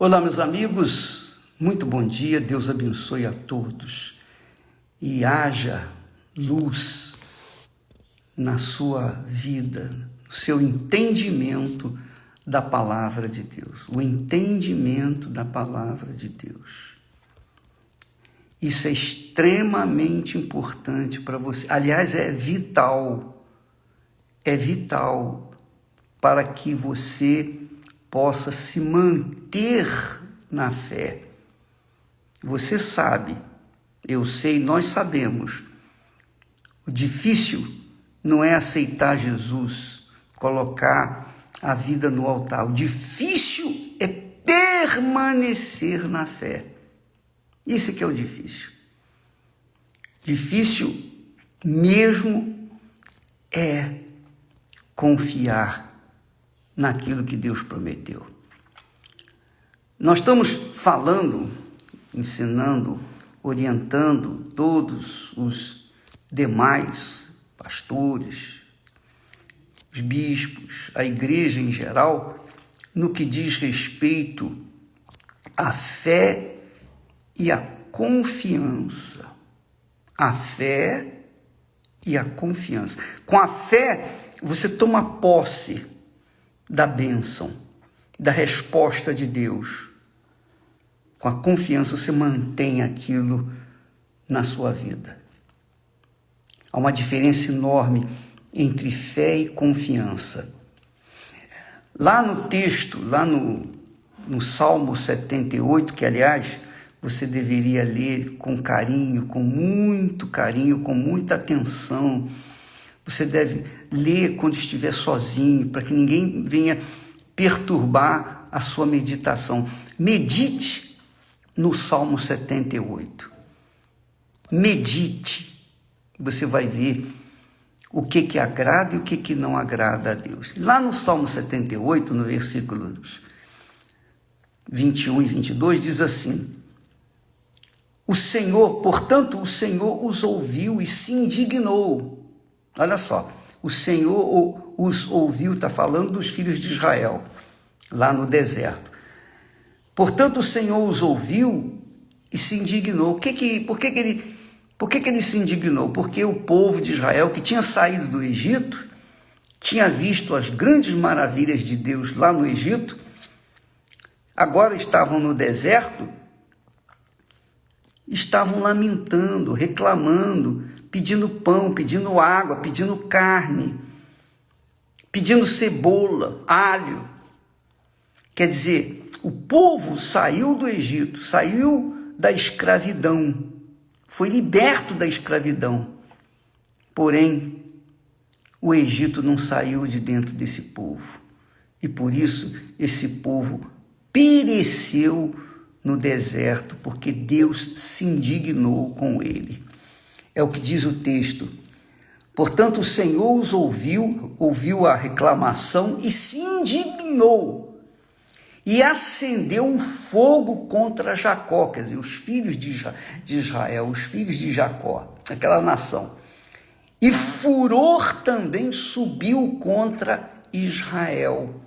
Olá, meus amigos, muito bom dia, Deus abençoe a todos e haja luz na sua vida, no seu entendimento da palavra de Deus, o entendimento da palavra de Deus. Isso é extremamente importante para você, aliás, é vital para que você possa se manter na fé. Você sabe, eu sei, nós sabemos, o difícil não é aceitar Jesus, colocar a vida no altar. O difícil é permanecer na fé. Isso que é o difícil. Difícil mesmo é confiar naquilo que Deus prometeu. Nós estamos falando, ensinando, orientando todos os demais pastores, os bispos, a igreja em geral, no que diz respeito à fé e à confiança. A fé e a confiança. Com a fé, você toma posse da bênção, da resposta de Deus. Com a confiança, você mantém aquilo na sua vida. Há uma diferença enorme entre fé e confiança. Lá no texto, lá no Salmo 78, que, aliás, você deveria ler com carinho, com muito carinho, com muita atenção. Você deve ler quando estiver sozinho, para que ninguém venha perturbar a sua meditação. Medite no Salmo 78. Medite. Você vai ver o que agrada e o que não agrada a Deus. Lá no Salmo 78, no versículos 21 e 22, diz assim: portanto, o Senhor os ouviu e se indignou. Olha só, o Senhor os ouviu, está falando dos filhos de Israel, lá no deserto. Portanto, o Senhor os ouviu e se indignou. Por que ele se indignou? Porque o povo de Israel, que tinha saído do Egito, tinha visto as grandes maravilhas de Deus lá no Egito, agora estavam no deserto, estavam lamentando, reclamando, pedindo pão, pedindo água, pedindo carne, pedindo cebola, alho. Quer dizer, o povo saiu do Egito, saiu da escravidão, foi liberto da escravidão. Porém, o Egito não saiu de dentro desse povo. E por isso, esse povo pereceu no deserto, porque Deus se indignou com ele. É o que diz o texto. Portanto, o Senhor os ouviu a reclamação e se indignou. E acendeu um fogo contra Jacó, quer dizer, os filhos de Israel, os filhos de Jacó, aquela nação. E furor também subiu contra Israel,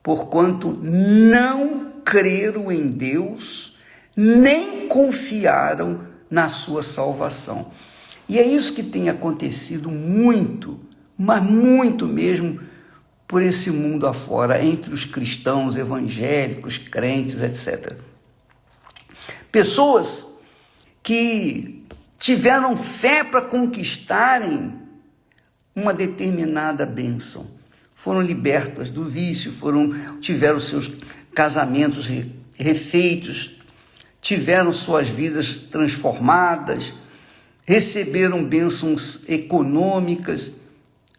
porquanto não creram em Deus, nem confiaram na sua salvação. E é isso que tem acontecido muito, mas muito mesmo, por esse mundo afora, entre os cristãos, evangélicos, crentes, etc. Pessoas que tiveram fé para conquistarem uma determinada bênção, foram libertas do vício, tiveram seus casamentos refeitos, tiveram suas vidas transformadas, receberam bênçãos econômicas,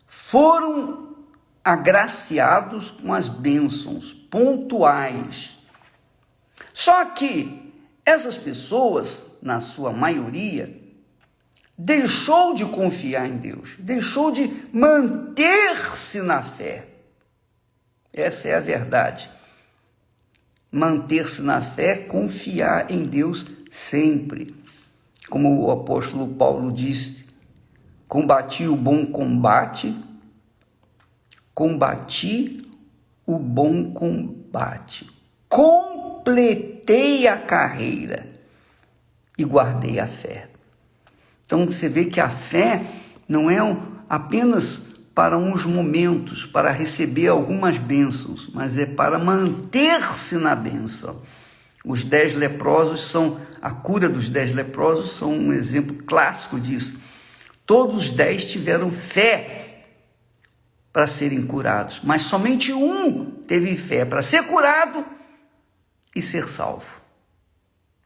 foram agraciados com as bênçãos pontuais. Só que essas pessoas, na sua maioria, deixou de confiar em Deus, deixou de manter-se na fé. Essa é a verdade. Manter-se na fé, confiar em Deus sempre. Como o apóstolo Paulo disse, combati o bom combate, com completei a carreira e guardei a fé. Então você vê que a fé não é apenas para uns momentos, para receber algumas bênçãos, mas é para manter-se na bênção. Os 10 leprosos são, a cura dos 10 leprosos são um exemplo clássico disso. Todos os 10 tiveram fé para serem curados, mas somente um teve fé para ser curado e ser salvo.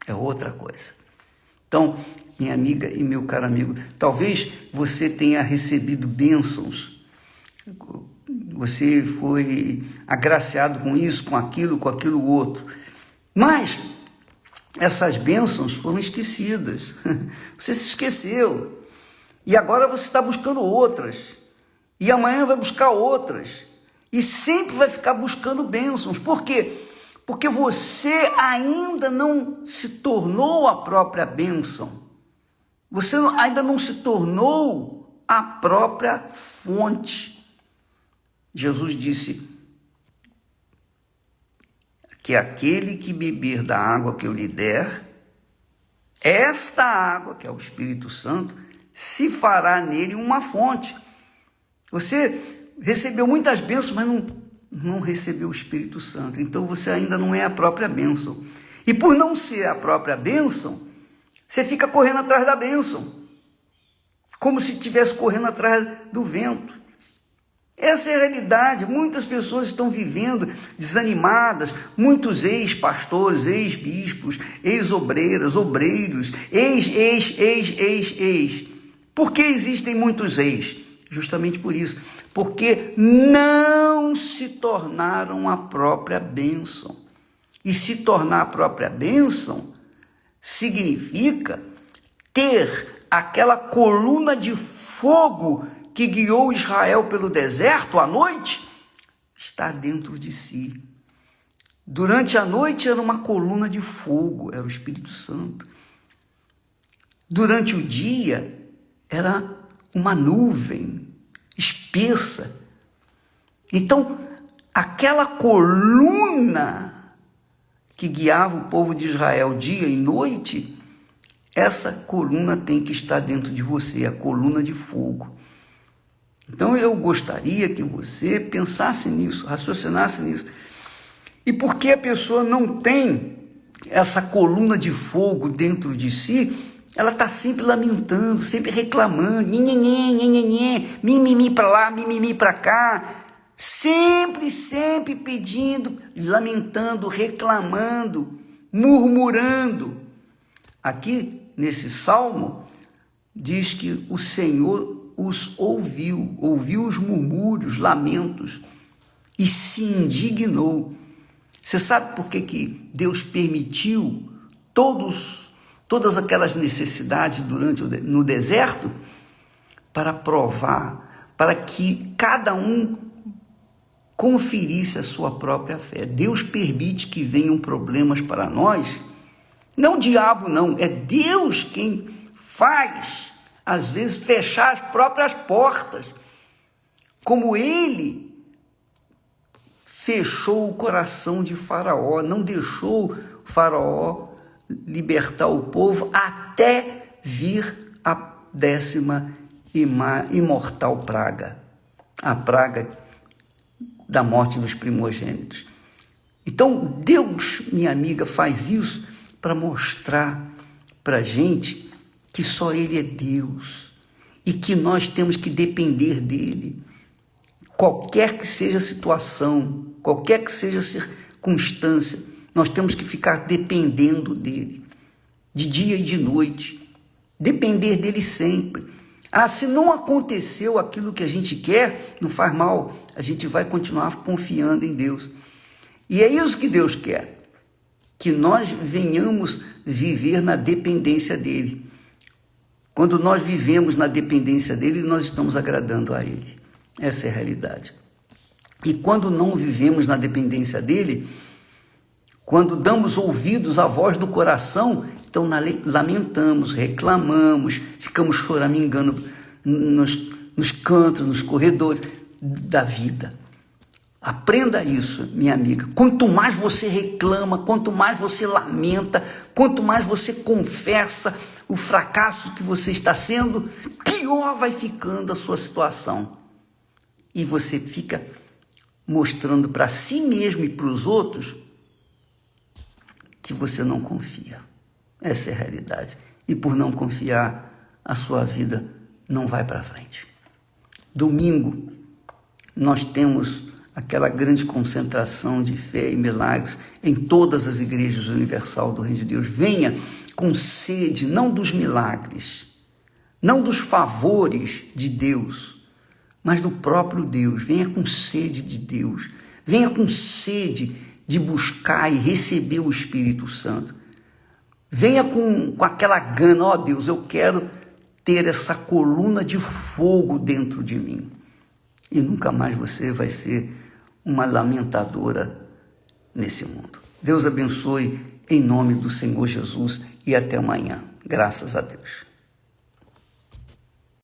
É outra coisa. Então, minha amiga e meu caro amigo, talvez você tenha recebido bênçãos, você foi agraciado com isso, com aquilo outro, mas essas bênçãos foram esquecidas, você se esqueceu, e agora você está buscando outras, e amanhã vai buscar outras, e sempre vai ficar buscando bênçãos. Por quê? Porque você ainda não se tornou a própria bênção, você ainda não se tornou a própria fonte. Jesus disse que aquele que beber da água que eu lhe der, esta água, que é o Espírito Santo, se fará nele uma fonte. Você recebeu muitas bênçãos, mas não recebeu o Espírito Santo. Então você ainda não é a própria bênção. E por não ser a própria bênção, você fica correndo atrás da bênção, como se estivesse correndo atrás do vento. Essa é a realidade. Muitas pessoas estão vivendo desanimadas, muitos ex-pastores, ex-bispos, ex-obreiras, obreiros, ex. Por que existem muitos ex? Justamente por isso, porque não se tornaram a própria bênção. E se tornar a própria bênção significa ter aquela coluna de fogo que guiou Israel pelo deserto à noite, está dentro de si. Durante a noite era uma coluna de fogo, era o Espírito Santo. Durante o dia era uma nuvem espessa. Então, aquela coluna que guiava o povo de Israel dia e noite, essa coluna tem que estar dentro de você, a coluna de fogo. Então eu gostaria que você pensasse nisso, raciocinasse nisso. E por que a pessoa não tem essa coluna de fogo dentro de si? Ela está sempre lamentando, sempre reclamando, mimimi para lá, mimimi para cá, sempre pedindo, lamentando, reclamando, murmurando. Aqui nesse salmo diz que o Senhor os ouviu os murmúrios, lamentos e se indignou. Você sabe por que Deus permitiu todas aquelas necessidades no deserto? Para provar, para que cada um conferisse a sua própria fé. Deus permite que venham problemas para nós, não o diabo não, é Deus quem faz às vezes fechar as próprias portas, como ele fechou o coração de Faraó, não deixou Faraó libertar o povo até vir a 10ª imortal praga, a praga da morte dos primogênitos. Então Deus, minha amiga, faz isso para mostrar para a gente que só Ele é Deus e que nós temos que depender dEle. Qualquer que seja a situação, qualquer que seja a circunstância, nós temos que ficar dependendo dEle, de dia e de noite, depender dEle sempre. Se não aconteceu aquilo que a gente quer, não faz mal, a gente vai continuar confiando em Deus. E é isso que Deus quer, que nós venhamos viver na dependência dEle. Quando nós vivemos na dependência dEle, nós estamos agradando a Ele. Essa é a realidade. E quando não vivemos na dependência dEle, quando damos ouvidos à voz do coração, então lamentamos, reclamamos, ficamos choramingando nos cantos, nos corredores da vida. Aprenda isso, minha amiga. Quanto mais você reclama, quanto mais você lamenta, quanto mais você confessa o fracasso que você está sendo, pior vai ficando a sua situação. E você fica mostrando para si mesmo e para os outros que você não confia. Essa é a realidade. E por não confiar, a sua vida não vai para frente. Domingo, nós temos aquela grande concentração de fé e milagres em todas as igrejas universal do Reino de Deus. Venha com sede, não dos milagres, não dos favores de Deus, mas do próprio Deus. Venha com sede de Deus. Venha com sede de buscar e receber o Espírito Santo. Venha com aquela gana, ó Deus, eu quero ter essa coluna de fogo dentro de mim. E nunca mais você vai ser uma lamentadora nesse mundo. Deus abençoe em nome do Senhor Jesus e até amanhã. Graças a Deus.